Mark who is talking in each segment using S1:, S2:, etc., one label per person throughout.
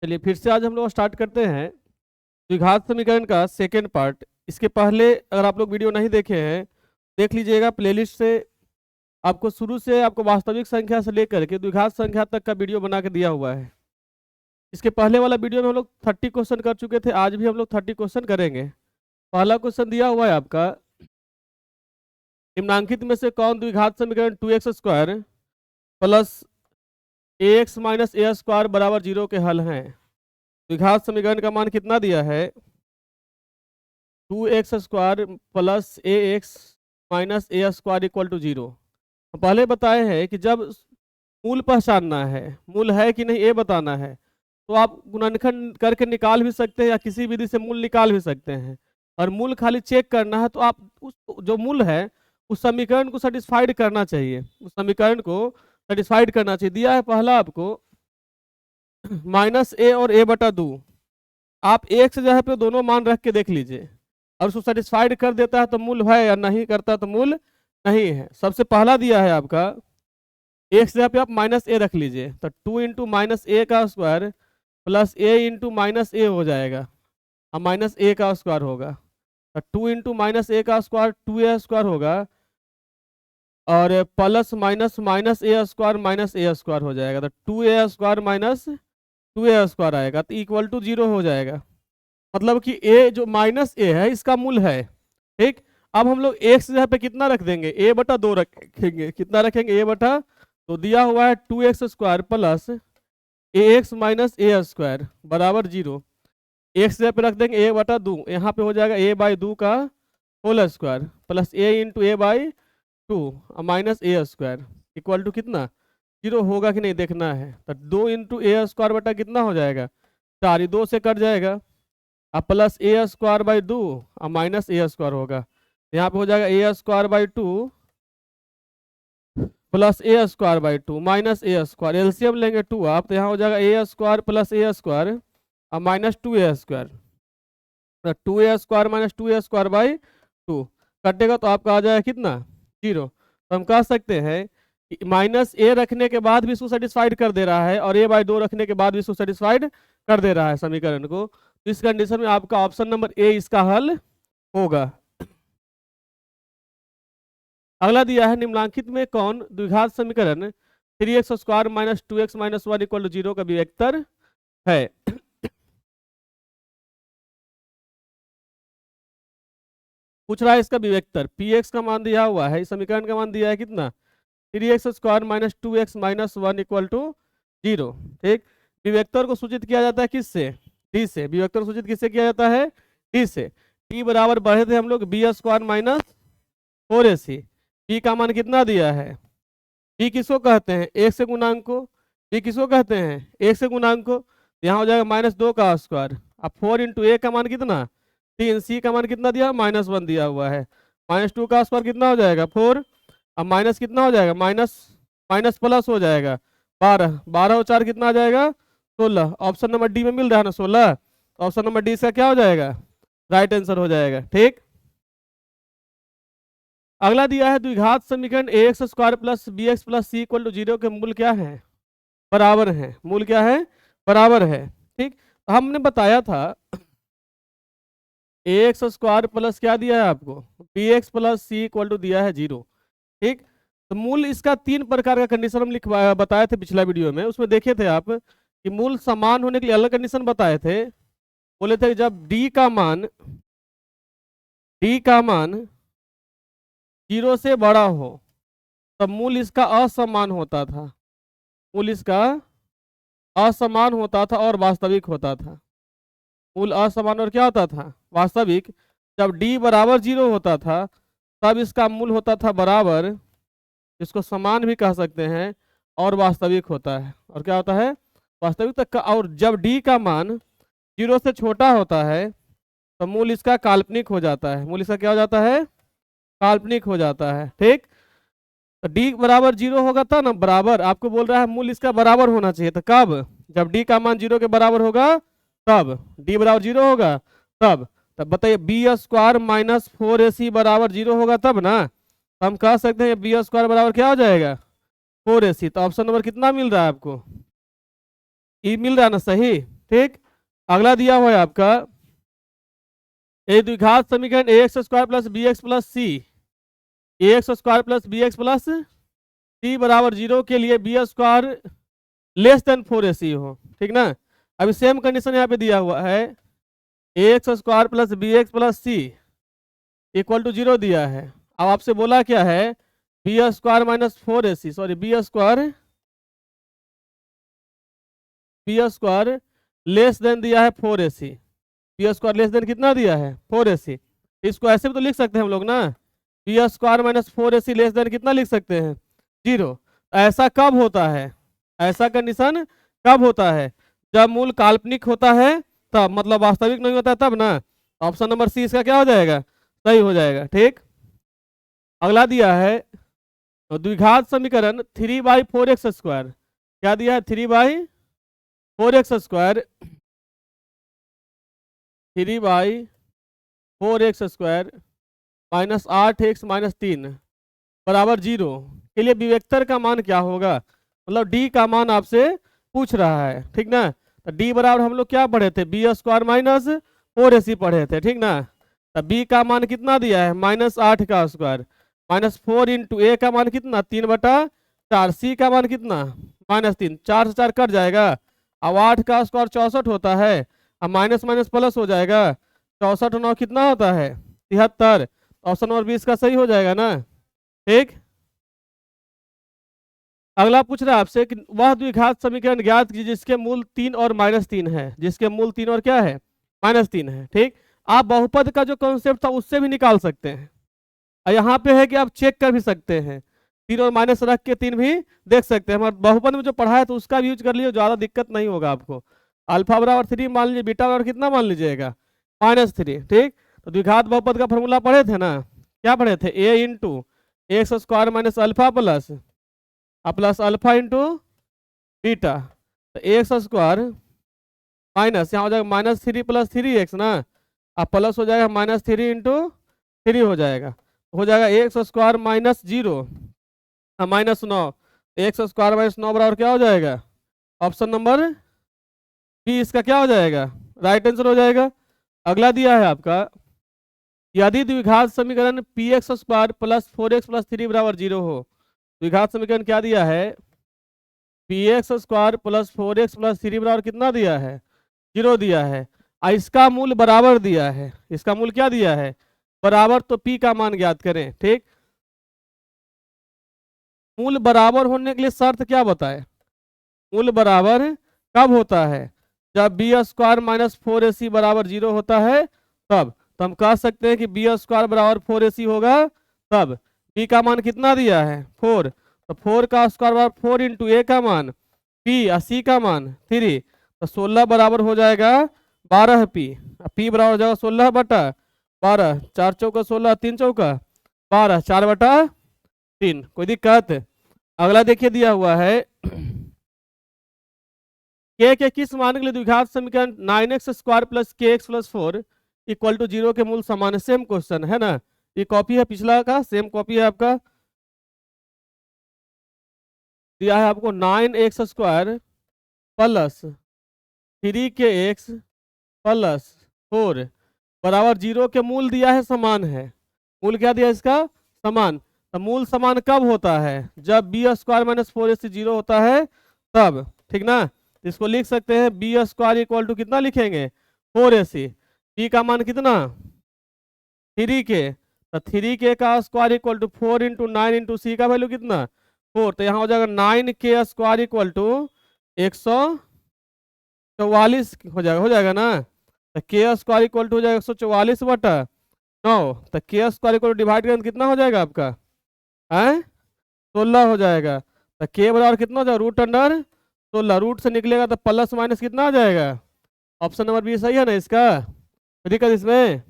S1: चलिए फिर से आज हम लोग स्टार्ट करते हैं द्विघात समीकरण का सेकेंड पार्ट। इसके पहले अगर आप लोग वीडियो नहीं देखे हैं देख लीजिएगा प्लेलिस्ट से। आपको शुरू से आपको वास्तविक संख्या से लेकर के द्विघात संख्या तक का वीडियो बना के दिया हुआ है। इसके पहले वाला वीडियो में हम लोग 30 क्वेश्चन कर चुके थे, आज भी हम लोग 30 क्वेश्चन करेंगे। पहला क्वेश्चन दिया हुआ है आपका, निम्नांकित में से कौन द्विघात समीकरण 2x² plus ax minus A square बराबर 0 के हल हैं। द्विघात समीकरण का मान कितना दिया है, 2x² plus ax minus A square equal to 0। पहले बताए हैं कि जब मूल पहचानना है, मूल है कि नहीं ये बताना है, तो आप गुणनखंड करके निकाल भी सकते हैं या किसी विधि से मूल निकाल भी सकते हैं। और मूल खाली चेक करना है तो आप उस जो मूल है उस समीकरण को सेटिस्फाइड करना चाहिए, उस समीकरण को सेटिस्फाइड करना चाहिए। दिया है पहला आपको माइनस ए और a/2। आप एक से जगह पे दोनों मान रख के देख लीजिए, और उसको सेटिस्फाइड कर देता है तो मूल है, या नहीं करता तो मूल नहीं है। सबसे पहला दिया है आपका एक से जगह पे आप माइनस ए रख लीजिए, तो 2 इंटू माइनस ए का स्क्वायर प्लस ए इंटू माइनस ए हो जाएगा, और माइनस ए का स्क्वायर होगा। तो 2 इंटू माइनस ए का स्क्वायर 2a² होगा, और plus minus minus A square minus A square हो जाएगा, तो 2a² माइनस 2a² आएगा, तो इक्वल टू 0 हो जाएगा। मतलब कि a जो माइनस ए है इसका मूल है। ठीक, अब हम लोग एक से जगह पे कितना रख देंगे, a/2 रखेंगे। कितना रखेंगे, a/, तो दिया हुआ है 2x² plus ax minus A square बराबर 0। एक से जगह पे रख देंगे a/2, यहाँ पे हो जाएगा a/2 का whole square plus a into a/2 minus A square equal to कितना, 0 होगा कि नहीं देखना है। तो 2 इंटू ए स्क्वायर बटा कितना हो जाएगा 4, 2 से कट जाएगा, अब प्लस a²/2 और माइनस ए स्क्वायर होगा। यहाँ पे हो जाएगा a²/2 plus a²/2 minus A square. LCM लेंगे 2 आप, तो यहाँ हो जाएगा a² प्लस ए स्क्वायर और minus 2a²। 2a² minus 2a²/2 कटेगा तो आपका आ जाएगा कितना, 0। तो हम कह सकते हैं कि माइनस ए रखने के बाद भी इसको सेटिस्फाइड कर दे रहा है, और a/2 रखने के बाद भी इसको सेटिस्फाइड कर दे रहा है समीकरण को। तो इस कंडीशन में आपका ऑप्शन नंबर ए इसका हल होगा। अगला दिया है, निम्नलिखित में कौन द्विघात समीकरण 3x² minus 2x minus 1 equal to 0 का विवेक्तर है। पूछ रहा है इसका विवेक्तर, px का मान दिया हुआ है, इस समीकरण का मान दिया है कितना, 3x² minus 2x minus 1 equal to 0। ठीक, विवेक्तर को सूचित किया जाता है किससे, d से। विवेक्तर को सूचित किससे किया जाता है, d से। t बराबर बढ़े थे हम लोग b² माइनस 4ac। t का मान कितना दिया है, t किसको कहते हैं, एक से गुणांक को। t किसको कहते हैं, एक से गुणांक को। यहाँ हो जाएगा -2 का स्क्वायर। अब 4 इंटू ए का मान कितना 3, सी का मान कितना दिया -1 दिया हुआ है, -2 का स्क्वायर कितना हो जाएगा 4, अब माइनस कितना हो जाएगा, माइनस माइनस प्लस हो जाएगा 12, 12 और 4 कितना आ जाएगा 16। ऑप्शन नंबर डी में मिल रहा है ना 16, ऑप्शन नंबर डी से क्या हो जाएगा, राइट आंसर हो जाएगा। ठीक, अगला दिया है द्विघात समीकरण ax² plus bx plus C equal to 0 के मूल क्या है, बराबर है। मूल क्या है, बराबर है। ठीक, हमने बताया था ax² प्लस क्या दिया है आपको, bx plus C equal to दिया है 0। ठीक, तो मूल इसका 3 प्रकार का कंडीशन हम लिखवाया बताए थे पिछला वीडियो में, उसमें देखे थे आप कि मूल समान होने के लिए अलग कंडीशन बताए थे। बोले थे जब d का मान 0 से बड़ा हो तब मूल इसका असमान होता था, मूल इसका असमान होता था और वास्तविक होता था। मूल असमान और क्या होता था, वास्तविक। जब d बराबर 0 होता था तब इसका मूल होता था बराबर, इसको समान भी कह सकते हैं, और वास्तविक होता है। और क्या होता है, वास्तविक तक का। और जब d का मान 0 से छोटा होता है तो मूल इसका काल्पनिक हो जाता है, मूल इसका क्या हो जाता है, काल्पनिक हो जाता है। ठीक, तो d बराबर 0 होगा था ना, बराबर आपको बोल रहा है मूल इसका बराबर होना चाहिए। तो कब, जब d का मान 0 के बराबर होगा तब, d बराबर 0 होगा तब बताइए b² माइनस 4ac बराबर 0 होगा तब ना। तो हम कह सकते हैं b² बराबर क्या हो जाएगा 4ac। तो ऑप्शन नंबर कितना मिल रहा है आपको, ई मिल रहा है ना, सही। ठीक। अगला दिया हुआ है आपका एक द्विघात समीकरण ax square plus B x plus C, ax square plus B x plus C बराबर 0 के लिए B square less then 4ac हो, ठीक ना। अभी सेम कंडीशन यहाँ पे दिया हुआ है, ax square plus B x plus C equal to 0 दिया है। अब आपसे बोला क्या है, B square minus 4ac, sorry b square less than दिया है 4ac, B square less than कितना दिया है 4ac। इसको ऐसे भी तो लिख सकते हैं हम लोग ना, b square minus 4ac less than कितना लिख सकते हैं 0। ऐसा कब होता है, ऐसा कंडीशन कब होता है, जब मूल काल्पनिक होता है तब, मतलब वास्तविक नहीं होता है तब ना। ऑप्शन नंबर सी इसका क्या हो जाएगा, सही हो जाएगा, ठीक। अगला दिया है द्विघात समीकरण 3/4x स्क्वायर, क्या दिया है 3/4x square, 3/4x square minus 8x minus 3 बराबर 0 के लिए विवेक्तर का मान क्या होगा, मतलब डी का मान आपसे पूछ रहा है, ठीक ना। तो डी बराबर हम लोग क्या पढ़े थे, बी स्क्वायर माइनस 4ac पढ़े थे, ठीक ना। तो बी का मान कितना दिया है -8 का स्क्वायर माइनस 4 इंटू ए का मान कितना 3/4, सी का मान कितना -3, 4 से 4 कट जाएगा। अब 8 का स्क्वायर 64 होता है, अब माइनस माइनस प्लस हो जाएगा, 64 9 कितना होता है 73। ऑप्शन नंबर 20 का सही हो जाएगा ना, ठीक। अगला पूछ रहा है आपसे कि वह द्विघात समीकरण ज्ञात कीजिए जिसके मूल 3 और -3 है, जिसके मूल 3 और क्या है -3 है, ठीक। आप बहुपद का जो कॉन्सेप्ट था उससे भी निकाल सकते हैं, और यहाँ पे है कि आप चेक कर भी सकते हैं, 3 और माइनस रख के 3 भी देख सकते हैं। हमारे बहुपद में जो पढ़ा है तो उसका भी यूज कर लीजिए, ज़्यादा दिक्कत नहीं होगा आपको। अल्फा बराबर 3 मान लीजिए, बीटा बराबर कितना मान लीजिएगा -3, ठीक। तो द्विघात बहुपद का फॉर्मूला पढ़े थे ना, क्या पढ़े थे, a into x square minus alpha plus alpha into beta. तो एक्स स्क्वायर माइनस यहाँ हो जाएगा -3 प्लस 3x ना, अब प्लस हो जाएगा -3 इंटू 3 हो जाएगा x square minus 0 -9, x square minus 9 बराबर क्या हो जाएगा, ऑप्शन नंबर बी इसका क्या हो जाएगा, राइट आंसर हो जाएगा। अगला दिया है आपका यदि द्विघात समीकरण P x square plus 4x plus 3 बराबर 0 हो, द्विघात समीकरण क्या दिया है, P x square plus 4x plus 3 बराबर कितना दिया है 0 दिया है, और इसका मूल बराबर दिया है, इसका मूल क्या दिया है बराबर, तो p का मान ज्ञात करें, ठीक। मूल बराबर होने के लिए शर्त क्या बताए, मूल बराबर कब होता है, जब बी स्क्वायर माइनस 4ac बराबर 0 होता है तब। तो हम कह सकते हैं कि बी स्क्वायर बराबर 4ac होगा तब। b का मान कितना दिया है 4, तो 4 का स्क्वायर बराबर 4 इंटू ए का मान p और c का मान 3, तो 16 बराबर हो जाएगा 12p, p बराबर हो जाएगा 16/12, 4 चौका 16, 3 चौका 12, 4/3। कोई दिक्कत। अगला देखिए दिया हुआ है के किस मान के लिए द्विघात समीकरण 9x square plus kx plus 4 equal to 0 के मूल समान है। सेम क्वेश्चन है ना, ये कॉपी है पिछला का, सेम कॉपी है आपका। दिया है आपको 9x square plus 3kx plus 4 बराबर 0 के मूल दिया है समान है। मूल क्या दिया इसका समान, तो मूल समान कब होता है, जब बी स्क्वायर माइनस 4ac 0 होता है तब, ठीक ना। इसको लिख सकते हैं बी स्क्वायर इक्वल टू कितना लिखेंगे 4ac, बी का मान कितना 3k, तो 3k का square equal to 4 into 9 into C का वैल्यू कितना 4, तो यहाँ हो जाएगा 9k स्क्वायर इक्वल टू 144 हो जाएगा ना। तो के स्क्वायर इक्वल टू हो जाएगा 144/9, तो के स्क्वायर इक्वल डिवाइड करें कितना हो जाएगा आपका है 16 हो जाएगा। तो के बराबर कितना हो जाएगा √16, रूट से निकलेगा तो प्लस माइनस कितना आ जाएगा, ऑप्शन नंबर बी सही है ना इसका, दिक्कत इसमें।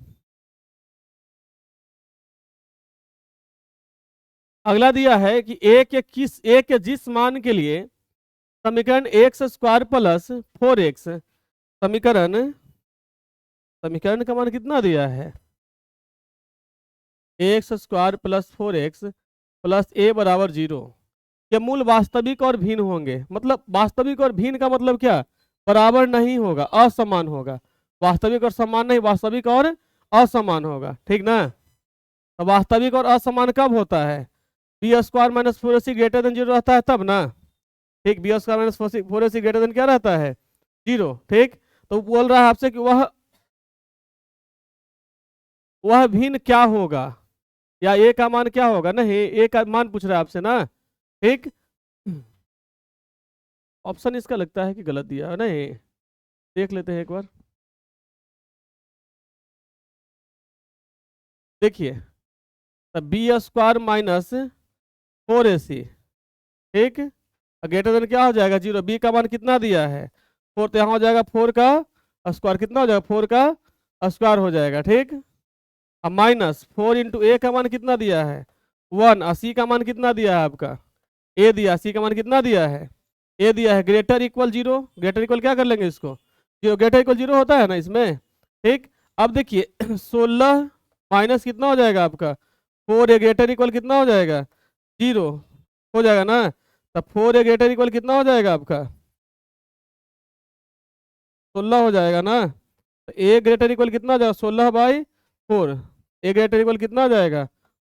S1: अगला दिया है कि ए के जिस मान के लिए समीकरण एक्स स्क्वायर प्लस 4x समीकरण का मान कितना दिया है x square plus 4x plus A बराबर 0 के मूल वास्तविक और भिन्न होंगे। मतलब वास्तविक और भिन्न का मतलब क्या, बराबर नहीं होगा, असमान होगा। वास्तविक और समान नहीं, वास्तविक और असमान होगा, ठीक ना। तो वास्तविक और असमान कब होता है? B square minus 4ac greater than 0 रहता है तब ना। ठीक, b square minus 4ac greater than क्या रहता है? 0। ठीक, तो बोल रहा है आपसे कि वह भिन्न क्या होगा, या ए का मान क्या होगा। नहीं, ए का मान पूछ रहा है आपसे ना। ठीक, ऑप्शन इसका लगता है कि गलत दिया है। नहीं, देख लेते हैं एक बार। देखिए, तब बी स्क्वायर माइनस 4ac, ठीक, ग्रेटर देन क्या हो जाएगा? 0। बी का मान कितना दिया है? 4, तो यहाँ हो जाएगा 4 का स्क्वायर। कितना हो जाएगा? 4 का स्क्वायर हो जाएगा। ठीक, अब माइनस 4 इंटू ए का मान कितना दिया है? 1। और सी का मान कितना दिया है आपका? ए दिया। सी का मान कितना दिया है? ए दिया है। ग्रेटर इक्वल 0, ग्रेटर इक्वल क्या कर लेंगे इसको? 0, ग्रेटर इक्वल 0 होता है ना इसमें। ठीक, अब देखिए 16 माइनस कितना हो जाएगा आपका? 4 ए ग्रेटर इक्वल कितना हो जाएगा? 0 हो जाएगा ना। तब 4 ए ग्रेटर इक्वल कितना हो जाएगा आपका? 16 हो जाएगा ना। तो ए ग्रेटर इक्वल कितना हो जाएगा? 16/4। ए ग्रेटर इक्वल कितना हो जाएगा?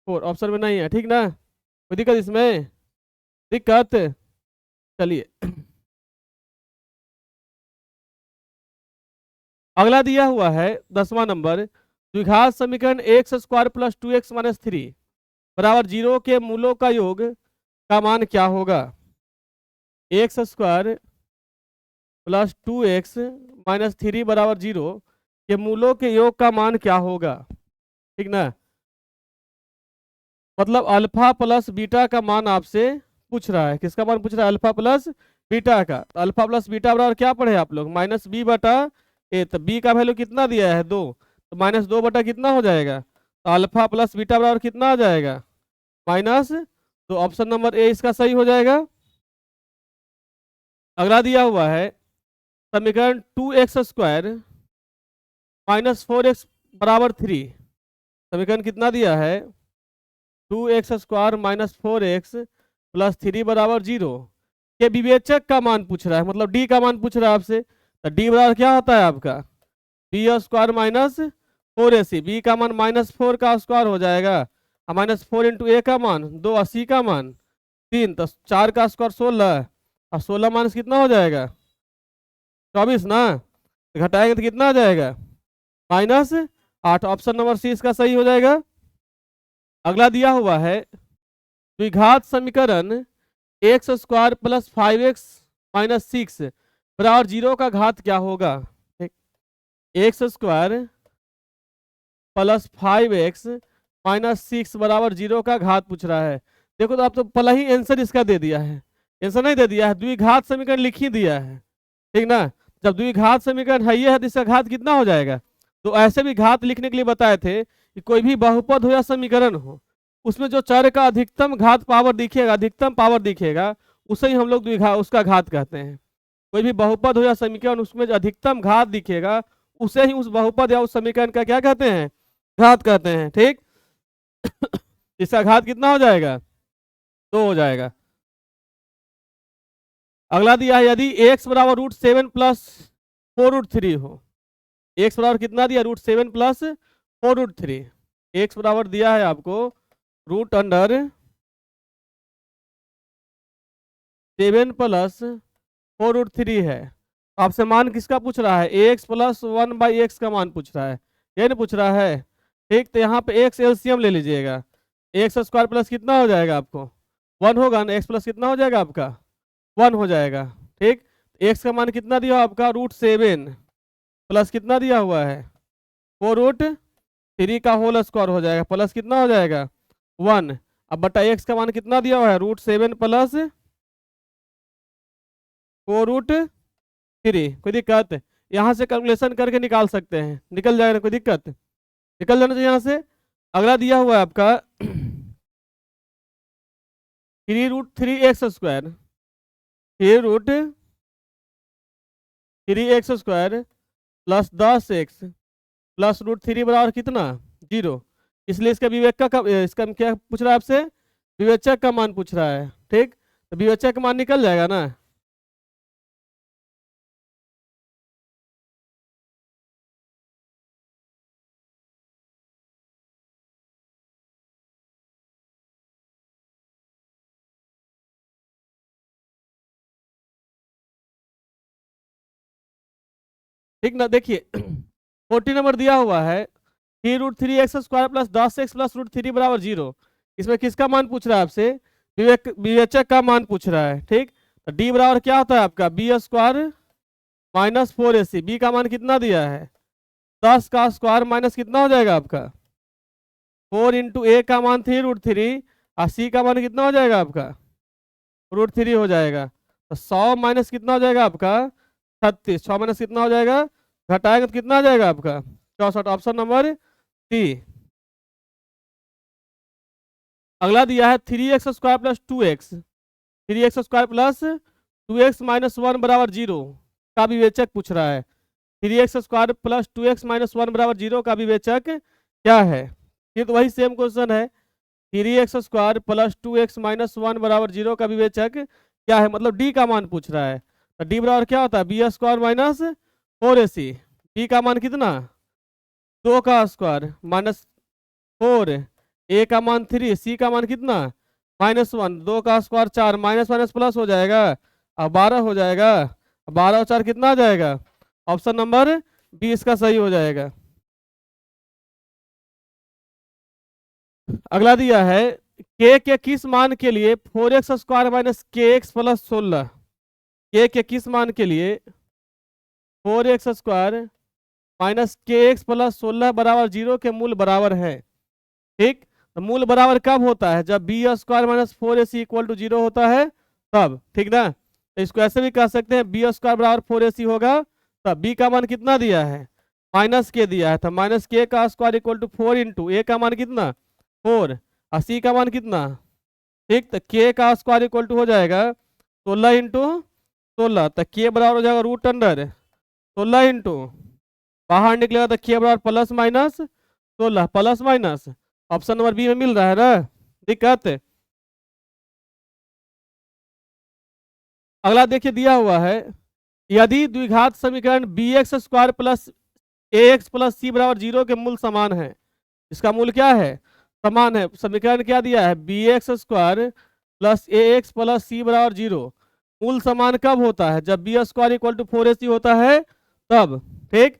S1: 4। ऑप्शन में नहीं है, ठीक ना। कोई दिक्कत इसमें? दिक्कत? चलिए अगला दिया हुआ है 10वां नंबर। द्विघात समीकरण X square plus 2x minus 3 बराबर 0 के मूलों का योग का मान क्या होगा? X square plus 2x minus 3 बराबर 0 के मूलों के योग का मान क्या होगा? ठीक ना। मतलब अल्फा प्लस बीटा का मान आपसे पूछ रहा है। किसका मान पूछ रहा है? अल्फा प्लस बीटा का। तो अल्फा प्लस बीटा बराबर क्या पढ़े आप लोग? माइनस बी बटा ए। तो बी का वैल्यू कितना दिया है? 2। तो माइनस 2 बटा कितना हो जाएगा? तो अल्फा प्लस बीटा बराबर कितना आ जाएगा? माइनस। तो ऑप्शन नंबर ए इसका सही हो जाएगा। अगला दिया हुआ है समीकरण 2x स्क्वायर माइनस 4x बराबर 3। समीकरण कितना दिया है? 2x square minus 4x plus 3 बराबर 0 के विवेचक का मान पूछ रहा है, मतलब डी का मान पूछ रहा है आपसे। तो डी बराबर क्या होता है आपका? B square minus 4ac। B का मान -4 का स्क्वायर हो जाएगा, और -4 इंटू ए का मान 2, 80 का मान 3, तो 4 का स्क्वायर 16, और 16 माइनस कितना हो जाएगा? 24 ना। तो घटाएंगे तो कितना आ जाएगा? -8। ऑप्शन नंबर सी इसका सही हो जाएगा। अगला दिया हुआ है द्विघात समीकरण X square plus 5x minus 6 बराबर 0 का घात क्या होगा? X square plus 5x minus 6 बराबर 0 का घात पूछ रहा है। देखो, तो आप तो पहला ही आंसर इसका दे दिया है। आंसर नहीं दे दिया है, द्विघात समीकरण लिख ही दिया है, ठीक ना। जब द्विघात समीकरण है ये है तो इसका घात कितना हो जाएगा? तो ऐसे भी घात लिखने के लिए बताए थे कि कोई भी बहुपद हो या समीकरण हो, उसमें जो चर का अधिकतम घात पावर दिखेगा, अधिकतम पावर दिखेगा, उसे ही हम लोग द्विघात उसका घात कहते हैं। कोई भी बहुपद हो या समीकरण, उसमें जो अधिकतम घात दिखेगा, उसे ही उस बहुपद या उस समीकरण का क्या कहते हैं? घात कहते हैं। ठीक इसका घात कितना हो जाएगा? 2 हो जाएगा। अगला दिया है यदि x बराबर √7 प्लस 4√3 हो। x बराबर कितना दिया? √7 प्लस 4√3। x बराबर दिया है आपको √7 प्लस 4√3 है। आपसे मान किसका पूछ रहा है? ax प्लस 1/x का मान पूछ रहा है, ये नहीं पूछ रहा है। ठीक, तो यहाँ पे x एलसीएम ले लीजिएगा। एक्स स्क्वायर प्लस कितना हो जाएगा आपको? 1 होगा ना। x प्लस कितना हो जाएगा आपका? 1 हो जाएगा। ठीक, x का मान कितना दिया आपका? √7 प्लस कितना दिया हुआ है? 4√3 का होल स्क्वायर हो जाएगा, प्लस कितना हो जाएगा? 1। अब बटा x का मान कितना दिया हुआ है? √7 प्लस 4√3। कोई दिक्कत? यहाँ से कैलकुलेशन करके निकाल सकते हैं, निकल जाएगा, कोई दिक्कत? निकल जाना चाहिए यहाँ से। अगला दिया हुआ है आपका 3√3x square, 3√3x square plus 10x plus √3 बराबर कितना? 0। इसलिए इसका विवेक का इसका क्या पूछ रहा है आपसे? विवेचक का मान पूछ रहा है। ठीक, तो विवेचक का मान निकल जाएगा ना। ठीक ना। देखिए 40 नंबर दिया हुआ है 3√3x² प्लस 10x प्लस √3 बराबर 0। इसमें किसका मान पूछ रहा है आपसे? विवेचक का मान पूछ रहा है। ठीक, तो डी बराबर क्या होता है आपका b² माइनस 4ac। बी का मान कितना दिया है? 10 का स्क्वायर माइनस कितना हो जाएगा आपका 4 इंटू ए का मान 3√3 और सी का मान कितना हो जाएगा आपका √3 हो जाएगा। तो 100 माइनस कितना हो जाएगा आपका 36। 6 माइनस कितना हो जाएगा, घटाएंगे तो कितना आ जाएगा आपका 64। Option number C. अगला दिया है 3x² plus 2x। 3x² plus 2x minus 1 बराबर 0 का विवेचक पूछ रहा है। 3x² प्लस 2x माइनस 1 बराबर 0 का विवेचक क्या है? ये तो वही सेम क्वेश्चन है। 3x² प्लस 2x माइनस 1 बराबर 0 का विवेचक क्या है, मतलब डी का मान पूछ रहा है। तो डी बराबर क्या होता है b² माइनस 4ac। डी का मान कितना 2 का स्क्वायर माइनस 4, ए का मान 3, सी का मान कितना -1। 2 का स्क्वायर 4, माइनस माइनस प्लस हो जाएगा अब 12 हो जाएगा। 12 और 4 कितना आ जाएगा? ऑप्शन नंबर बी इसका सही हो जाएगा। अगला दिया है के किस मान के लिए 4x² माइनस kx प्लस 16। के किस मान के लिए 4x² माइनस kx प्लस 16 बराबर 0 के मूल बराबर है। ठीक, तो मूल बराबर कब होता है? जब b² minus 4ac equal to 0 होता है तब। ठीक ना, तो इसको ऐसे भी कह सकते हैं b² बराबर 4ac होगा तब। b का मान कितना दिया है माइनस के दिया है, तो माइनस के का स्क्वायर इक्वल टू 4 इंटू ए का मान कितना 4 और सी का मान कितना। ठीक, तो के का स्क्वायर इक्वल टू हो जाएगा 16 इंटू 16, तो के बराबर हो जाएगा √16 इंटू बाहर निकलेगा तो के बराबर plus minus 16 plus minus. Option number B में मिल रहा है ना दिक्कत। अगला देखिए दिया हुआ है यदि द्विघात समीकरण bx² plus ax plus C बराबर 0 के मूल समान है। इसका मूल क्या है? समान है। समीकरण क्या दिया है bx² plus ax plus C बराबर 0। मूल समान कब होता है? जब b² इक्वल टू 4ac होता है तब। ठीक,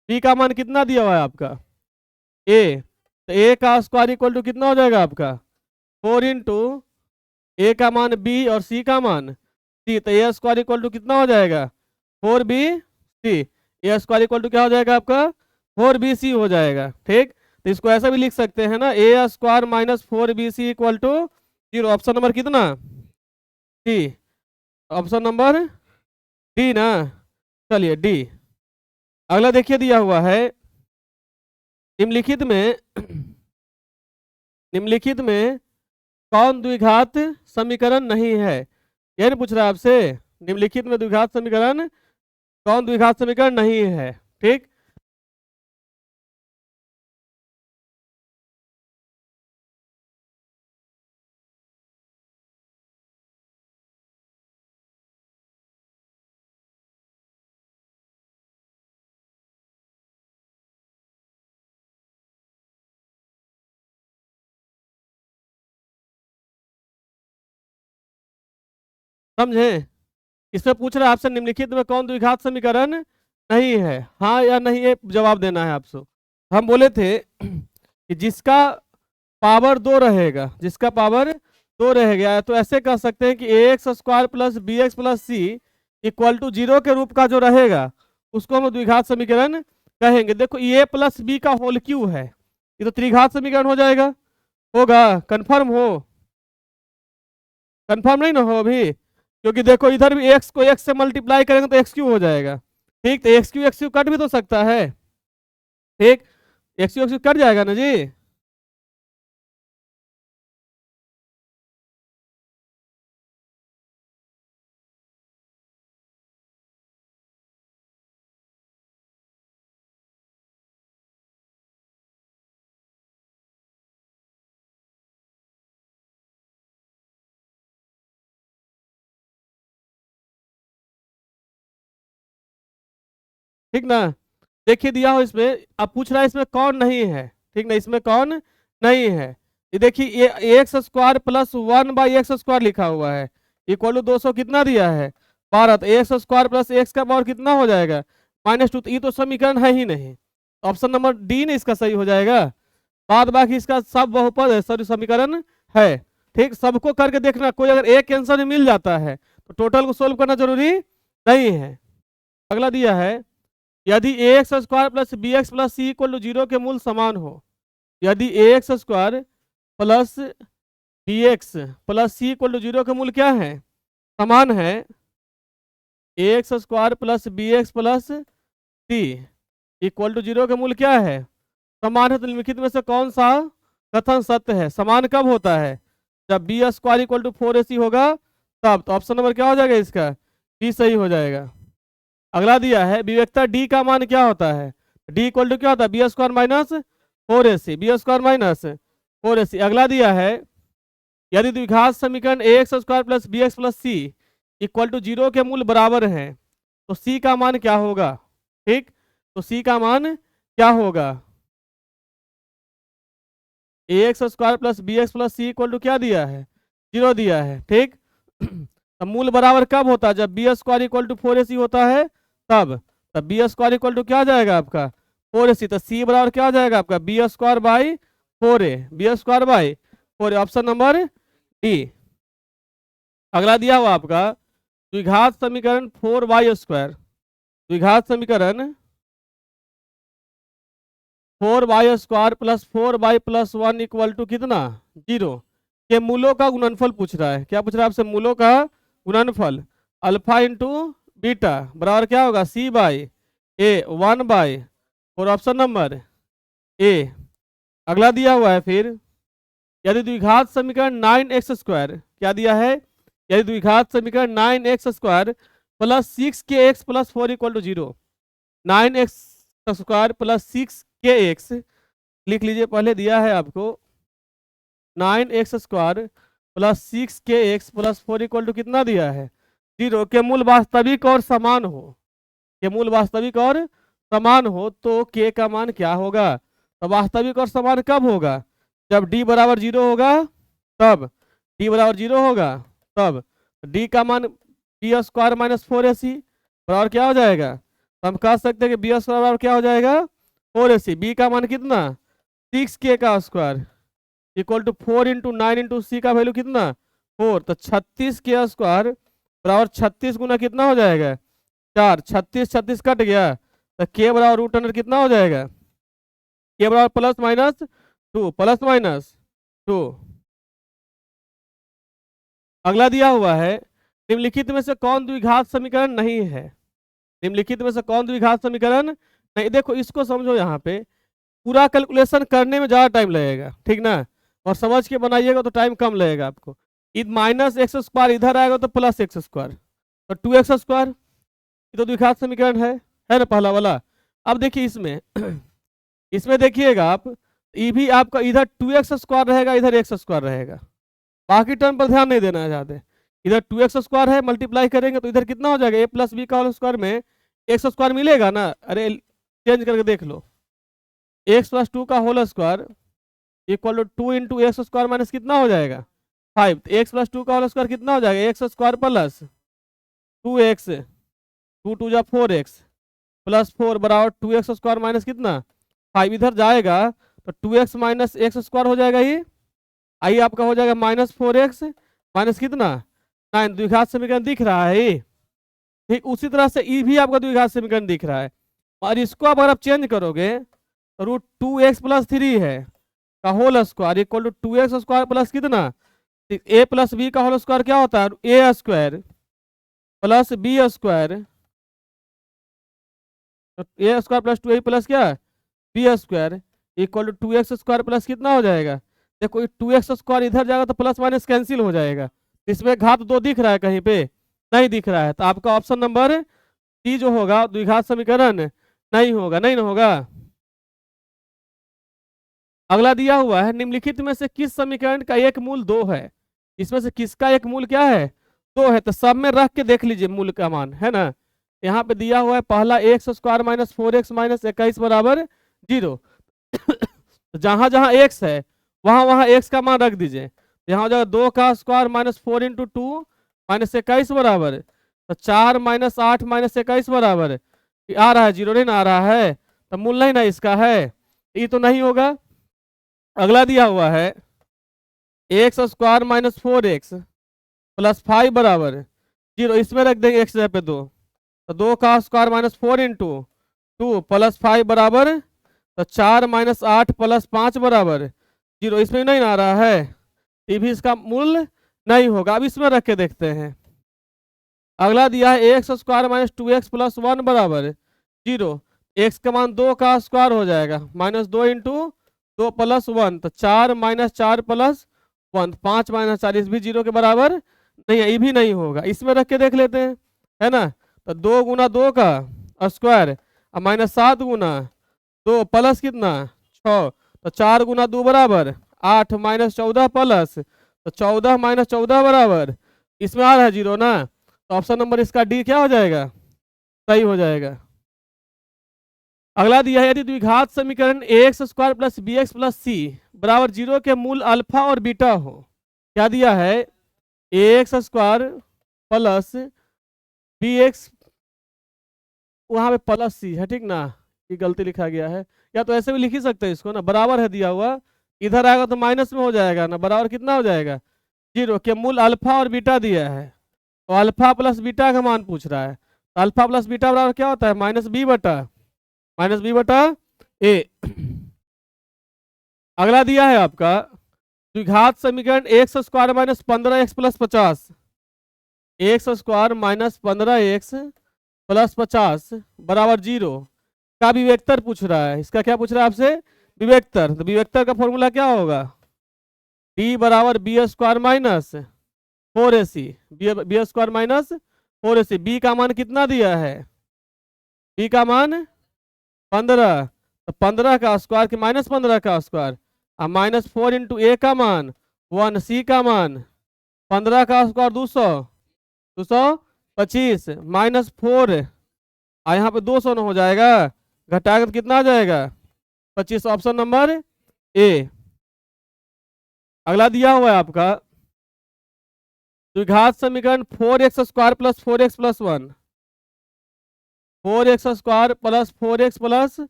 S1: b का मान कितना दिया हुआ है आपका a, तो a का स्क्वायर इक्वल टू कितना हो जाएगा आपका 4 इंटू ए का मान b और c का मान c, तो ए स्क्वायर इक्वल टू कितना हो जाएगा 4bc। A square equal to क्या हो जाएगा आपका 4bc हो जाएगा। ठीक, तो इसको ऐसा भी लिख सकते हैं ना a² minus 4bc equal to 0। Option number कितना डी, ऑप्शन नंबर डी ना। चलिए डी। अगला देखिए दिया हुआ है निम्नलिखित में कौन द्विघात समीकरण नहीं है? यह नहीं पूछ रहा है आपसे निम्नलिखित में द्विघात समीकरण कौन द्विघात समीकरण नहीं है। ठीक, समझे? इसमें पूछ रहा है आपसे निम्नलिखित में कौन द्विघात समीकरण नहीं है, हाँ या नहीं ये जवाब देना है आपसे। हम बोले थे कि जिसका पावर 2 रहेगा, जिसका पावर 2 रह गया तो ऐसे कह सकते हैं कि ax² plus bx plus C equal to 0 के रूप का जो रहेगा उसको हम द्विघात समीकरण कहेंगे। देखो a प्लस बी का होल क्यू है, ये तो त्रिघात समीकरण हो जाएगा। होगा कंफर्म हो? कंफर्म नहीं ना हो अभी, क्योंकि देखो इधर भी x को x से मल्टीप्लाई करेंगे तो x क्यू हो जाएगा। ठीक, तो x क्यू कट भी तो सकता है। ठीक, x क्यू कट जाएगा ना जी। ठीक ना, देखिए दिया हो इसमें, अब पूछ रहा है इसमें कौन नहीं है। ठीक ना, इसमें कौन नहीं है, ये देखिए ये x² प्लस 1/x² लिखा हुआ है इक्वल टू 200 कितना दिया है 12, तो एक्स स्क्वायर प्लस एक्स का पावर कितना हो जाएगा -2। तो ये तो समीकरण है ही नहीं, तो ऑप्शन नंबर डी ने इसका सही हो जाएगा। बाद बाकी इसका सब बहुपद है, सॉरी समीकरण है। ठीक, सबको करके देखना, कोई अगर एक आंसर में मिल जाता है तो टोटल को सोल्व करना जरूरी नहीं है। अगला दिया है, यदि A X square plus B x plus C equal to 0 के मूल समान हो, यदि A X square plus B x plus C equal to 0 के मूल क्या है, समान है। A X square plus B x plus C equal to 0 के मूल क्या है, समान है। तो निम्नलिखित में से कौन सा कथन सत्य है। समान कब होता है, जब B square equal to 4ac होगा तब। तो ऑप्शन नंबर क्या हो जाएगा इसका, डी सही हो जाएगा। अगला दिया है, विवेकता डी का मान क्या होता है, डी इक्वल टू क्या होता है, B square minus 4ac, B square minus 4ac। अगला दिया है, यदि द्विघात समीकरण A X square plus B x plus C equal to 0 के मूल बराबर हैं तो सी का मान क्या होगा। ठीक, तो सी का मान क्या होगा, A X square plus B x plus C equal to क्या दिया है, 0 दिया है। ठीक, तो मूल बराबर कब होता है, जब B square equal to 4ac होता है तब बी स्क्वायर इक्वल टू क्या आ जाएगा आपका 4ac, तो सी बराबर क्या आ जाएगा आपका b square by 4a, b square by 4a, option number D. अगला दिया हुआ आपका द्विघात समीकरण 4y स्क्वायर, द्विघात समीकरण 4y square plus 4y plus 1 equal to कितना 0 के मूलों का गुणनफल पूछ रहा है। क्या पूछ रहा है आपसे, मूलों का गुणनफल। अल्फा इंटू बीटा बराबर क्या होगा C by A 1 by 4, option number A. अगला दिया हुआ है फिर, यदि द्विघात समीकरण 9x स्क्वायर, क्या दिया है, यदि द्विघात समीकरण 9x square plus 6kx plus 4 equal to 0, 9x square plus 6kx लिख लीजिए, पहले दिया है आपको 9x square plus 6kx plus 4 equal to कितना दिया है 0 के मूल वास्तविक और समान हो, के मूल वास्तविक और समान हो तो k का मान क्या होगा। तो वास्तविक और समान कब होगा, जब d बराबर 0 होगा तब, d बराबर 0 होगा तब d का मान बी स्क्वायर माइनस 4ac बराबर क्या हो जाएगा, तो हम कह सकते हैं कि बी स्क्वायर बराबर क्या हो जाएगा 4ac, बी का मान कितना 6k का square equal to 4 into 9 into C का वैल्यू कितना 4, तो 36k स्क्वायर बराबर 36 गुना कितना हो जाएगा 4, 36 कट गया तो k बराबर रूट अंडर कितना हो जाएगा, k बराबर प्लस माइनस 2, प्लस माइनस 2। अगला दिया हुआ है, निम्नलिखित में से कौन द्विघात समीकरण नहीं है, निम्नलिखित में से कौन द्विघात समीकरण नहीं। देखो इसको समझो, यहाँ पे पूरा कैलकुलेशन करने में ज़्यादा टाइम लगेगा, ठीक ना, और समझ के बनाइएगा तो टाइम कम लगेगा आपको। माइनस एक्स स्क्वायर इधर आएगा तो प्लस एक्स स्क्वायर, तो 2x स्क्वायर, ये तो द्विघात समीकरण है ना पहला वाला। अब देखिए इसमें इसमें देखिएगा आप, ये भी आपका इधर 2x स्क्वायर रहेगा, इधर x स्क्वायर रहेगा, बाकी टर्म पर ध्यान नहीं देना चाहते। इधर 2x स्क्वायर है, मल्टीप्लाई करेंगे तो इधर कितना हो जाएगा, a प्लस बी का होल स्क्वायर में x स्क्वायर मिलेगा ना, अरे चेंज करके देख लो, x प्लस 2 का whole square equal to 2 into x square minus कितना हो जाएगा 5, तो x प्लस 2 का होल स्क्वायर कितना हो जाएगा एक्स स्क्वायर प्लस 2x, 2 2 जा 4x प्लस 4 बराबर 2x स्क्वायर माइनस कितना 5, इधर जाएगा तो 2x माइनस एक्स स्क्वायर हो जाएगा, ये आई आपका हो जाएगा माइनस 4x माइनस कितना 9, द्विघात समीकरण दिख रहा है ये। ठीक, उसी तरह से ई भी आपका द्विघात समीकरण दिख रहा है, और इसको अगर आप चेंज करोगे तो रूट 2x प्लस 3 है का whole square equal to 2x square plus कितना a प्लस बी का होल स्क्वायर क्या होता है a square plus B square, a square plus 2a plus क्या B square equal to 2x square plus कितना हो जाएगा। देखो 2x स्क्वायर इधर जाएगा तो प्लस माइनस कैंसिल हो जाएगा, इसमें घात 2 दिख रहा है, कहीं पे नहीं दिख रहा है, तो आपका ऑप्शन नंबर सी जो होगा द्विघात समीकरण नहीं होगा, नहीं ना होगा। अगला दिया हुआ है, निम्नलिखित में से किस समीकरण का एक मूल 2 है, इसमें से किसका एक मूल क्या है 2 है, तो सब में रख के देख लीजिए मूल का मान, है ना। यहाँ पे दिया हुआ है पहला x square minus 4x minus 21 बराबर 0, तो जहां जहां x है वहां वहां x का मान रख दीजिए, यहाँ हो जाएगा 2 का स्क्वायर माइनस 4 इंटू 2 माइनस 21 बराबर, तो 4 माइनस 8 माइनस 21 बराबर आ रहा है, जीरो नहीं ना आ रहा है, तो मूल नहीं ना इसका है, ये तो नहीं होगा। अगला दिया हुआ है x square minus 4x plus 5 बराबर जीरो, इसमें रख देंगे एक्स जगह पे 2, तो 2 का स्क्वायर माइनस 4 इंटू 2 प्लस 5 बराबर, तो 4 माइनस 8 प्लस 5 बराबर जीरो, इसमें नहीं आ रहा है, ये भी इसका मूल नहीं होगा। अब इसमें रख के देखते हैं। अगला दिया है x square minus 2x plus 1 बराबर जीरो, एक्स का मान 2 का स्क्वायर हो जाएगा माइनस 2 इंटू 2 प्लस 1, तो 4 माइनस 4 प्लस 1, 5 माइनस 4, इस भी जीरो के बराबर नहीं है, ये भी नहीं होगा। इसमें रख के देख लेते हैं, है ना। तो 2 गुना 2 का स्क्वायर और माइनस 7 गुना 2 प्लस कितना 6, तो 4 गुना 2 बराबर 8 माइनस 14 प्लस, तो 14 माइनस 14 बराबर, इसमें आ रहा है जीरो ना, तो ऑप्शन नंबर इसका डी क्या हो जाएगा, सही हो जाएगा। अगला दिया है यदि द्विघात समीकरण X square plus B x plus C बराबर जीरो के मूल अल्फा और बीटा हो, क्या दिया है x square plus B x, वहां पे प्लस सी है, ठीक ना, ये गलती लिखा गया है, या तो ऐसे भी लिख ही सकते हैं इसको ना, बराबर है दिया हुआ, इधर आएगा तो माइनस में हो जाएगा ना, बराबर कितना हो जाएगा जीरो के मूल अल्फा और बीटा दिया है, तो अल्फा प्लस बीटा का मान पूछ रहा है, तो अल्फा प्लस बीटा बराबर क्या होता है माइनस बी बटा ए। अगला दिया है आपका द्विघात समीकरण X square minus 15x plus 50, x square minus 15x plus 50 बराबर जीरो का विवेक्तर पूछ रहा है। इसका क्या पूछ रहा है आपसे, विवेक्तर। तो विवेक्तर का फॉर्मूला क्या होगा, d बराबर b square minus 4ac, B square minus 4ac, b का मान कितना दिया है, बी का मान 15, तो 15 का स्क्वायर के माइनस 15 का स्क्वायर और माइनस 4 इंटू ए का मान 1, सी का मान 15 का स्क्वायर 225 माइनस 4, और यहाँ पे 200 न हो जाएगा, घटाकर कितना आ जाएगा 25, ऑप्शन नंबर ए। अगला दिया हुआ है आपका द्विघात समीकरण 4x square plus 4x plus 1, 4x square plus 4x plus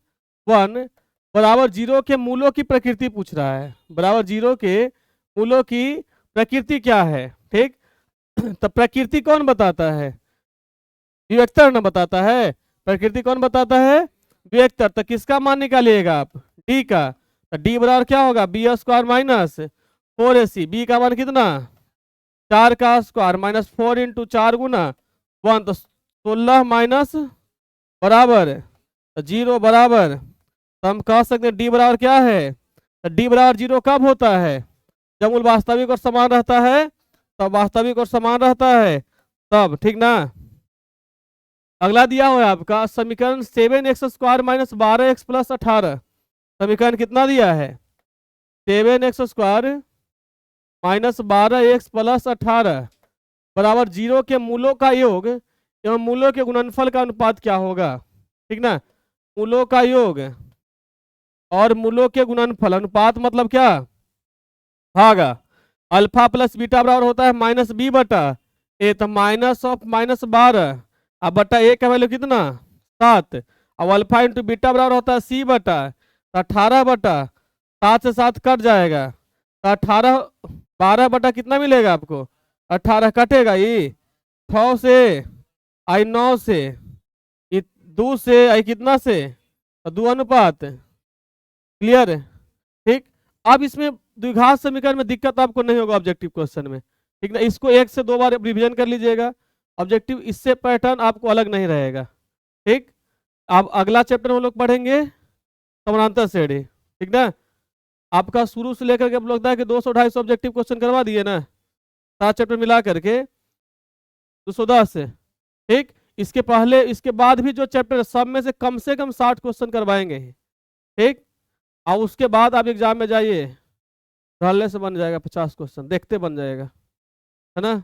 S1: 1 बराबर जीरो के मूलों की प्रकृति पूछ रहा है, बराबर जीरो के मूलों की प्रकृति क्या है, ठीक। तो प्रकृति कौन बताता है, विवेक्तर न बताता है, प्रकृति कौन बताता है, विवेक्तर। तो किसका मान निकालिएगा आप, डी का, तो डी बराबर क्या होगा B square minus 4ac, b का मान कितना 4 का स्क्वायर माइनस 4 इंटू 4 गुना 1, तो 16 माइनस बराबर तो जीरो बराबर, तो हम कह सकते हैं डी बराबर क्या है, तो डी बराबर जीरो कब होता है, जब मूल वास्तविक और समान रहता है, तब वास्तविक और समान रहता है तब, ठीक ना। अगला दिया हुआ है आपका समीकरण 7x square minus 12x plus 18, समीकरण कितना दिया है 7x square minus 12x plus 18 बराबर जीरो के मूलों का योग एवं मूलों के गुणनफल का अनुपात क्या होगा, ठीक ना। मूलों का योग और मूलों के गुणनफल, अनुपात मतलब क्या भागा, अल्फा प्लस बीटा बराबर होता है माइनस बी बटा ए, तो माइनस ऑफ माइनस 12 अब बटा ए का वैल्यू कितना 7, अब अल्फा इंटू बीटा बराबर होता है सी बटा, तो 18 बटा 7 से 7 कट जाएगा, तो 18 12 बटा कितना मिलेगा आपको 18 कटेगा, ये 6 से आई 9 से, ये 2 से आई कितना से, तो 2 अनुपात, क्लियर, ठीक। अब इसमें द्विघात समीकरण में दिक्कत आपको नहीं होगा ऑब्जेक्टिव क्वेश्चन में, ठीक ना, इसको 1 से 2 बार रिवीजन कर लीजिएगा, ऑब्जेक्टिव इससे पैटर्न आपको अलग नहीं रहेगा, ठीक। अब अगला चैप्टर हम लोग पढ़ेंगे समानांतर श्रेणी, ठीक ना। आपका शुरू से लेकर के अब लगता है कि 200-250 ऑब्जेक्टिव क्वेश्चन करवा दिए ना, 7 चैप्टर मिला करके 210, ठीक। इसके पहले इसके बाद भी जो चैप्टर सब में से कम 60 क्वेश्चन करवाएंगे, ठीक। और उसके बाद आप एग्जाम में जाइए, ढलने से बन जाएगा 50 क्वेश्चन, देखते बन जाएगा, है ना।